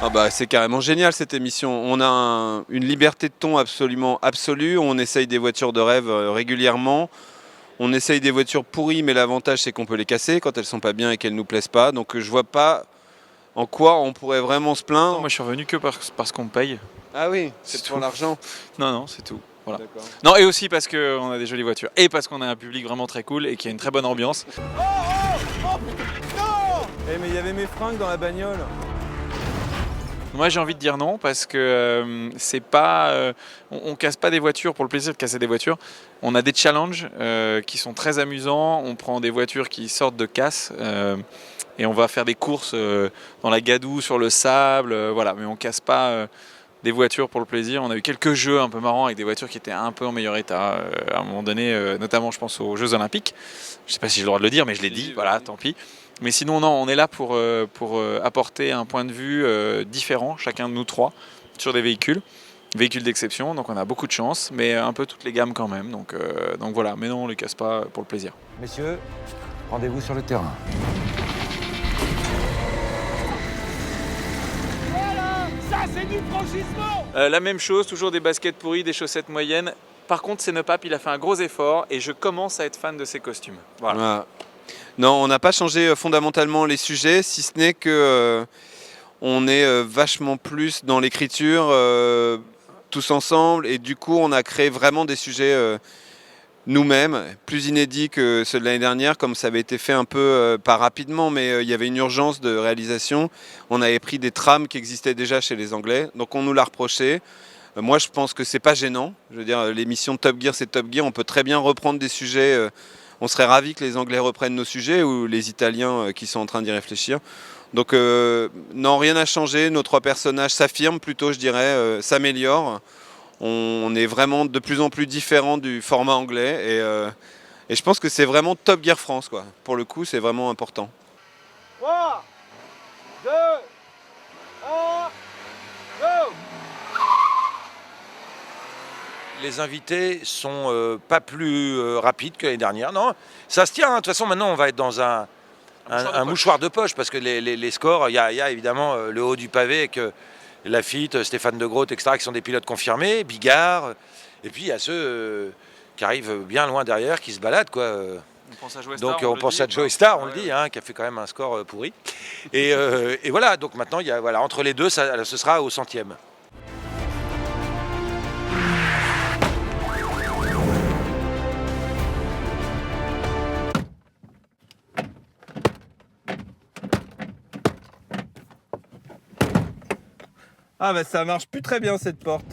Ah bah, c'est carrément génial cette émission. On a une liberté de ton absolument absolue. On essaye des voitures de rêve régulièrement. On essaye des voitures pourries, mais l'avantage c'est qu'on peut les casser quand elles sont pas bien et qu'elles nous plaisent pas. Donc je vois pas en quoi on pourrait vraiment se Non, plaindre. moi je suis revenu que parce qu'on me paye. Ah oui, C'est c'est pour tout. l'argent. Non, non, c'est tout. Voilà. D'accord. Non, et aussi parce qu'on a des jolies voitures. Et parce qu'on a un public vraiment très cool et qu'il y a une très bonne ambiance. Eh mais il y avait mes fringues dans la bagnole. Moi j'ai envie de dire non parce que c'est pas. On casse pas des voitures pour le plaisir de casser des voitures. On a des challenges qui sont très amusants. On prend des voitures qui sortent de casse et on va faire des courses dans la gadoue, sur le sable. Voilà, mais on casse pas des voitures pour le plaisir. On a eu quelques jeux un peu marrants avec des voitures qui étaient un peu en meilleur état à un moment donné, notamment je pense aux Jeux Olympiques. Je sais pas si j'ai le droit de le dire, mais je l'ai dit. Voilà, tant pis. Mais sinon, non, on est là pour apporter un point de vue différent, chacun de nous trois, sur des véhicules d'exception. Donc on a beaucoup de chance, mais un peu toutes les gammes quand même. Donc voilà, mais non, on ne les casse pas pour le plaisir. Messieurs, rendez-vous sur le terrain. Ça, c'est du franchissement. La même chose, toujours des baskets pourries, des chaussettes moyennes. Par contre, c'est Nepap, il a fait un gros effort et je commence à être fan de ses costumes. Voilà. Voilà. Non, on n'a pas changé fondamentalement les sujets, si ce n'est que on est vachement plus dans l'écriture tous ensemble, et du coup on a créé vraiment des sujets nous-mêmes, plus inédits que ceux de l'année dernière, comme ça avait été fait un peu, pas rapidement, mais il y avait une urgence de réalisation. On avait pris des trames qui existaient déjà chez les Anglais, donc on nous l'a reproché. Moi je pense que c'est pas gênant, je veux dire l'émission Top Gear c'est Top Gear, on peut très bien reprendre des sujets, on serait ravis que les Anglais reprennent nos sujets, ou les Italiens qui sont en train d'y réfléchir. Donc non, rien n'a changé, nos trois personnages s'affirment plutôt, je dirais, s'améliorent. On est vraiment de plus en plus différents du format anglais, et je pense que c'est vraiment Top Gear France, quoi. Pour le coup, c'est vraiment important. 3, 2, 1, go. Les invités sont pas plus rapides que l'année dernière. Non, ça se tient. De toute façon, maintenant, on va être dans un mouchoir de poche parce que les scores, il y a évidemment le haut du pavé avec Lafitte, Stéphane De Groot, etc., qui sont des pilotes confirmés, Bigard, et puis il y a ceux qui arrivent bien loin derrière, qui se baladent, quoi. On pense à Joe Star. Donc on pense à Joe Star, on le dit, hein, qui a fait quand même un score pourri. Et voilà, donc maintenant, voilà, entre les deux, ce sera au centième. Ah bah ça marche plus très bien cette porte.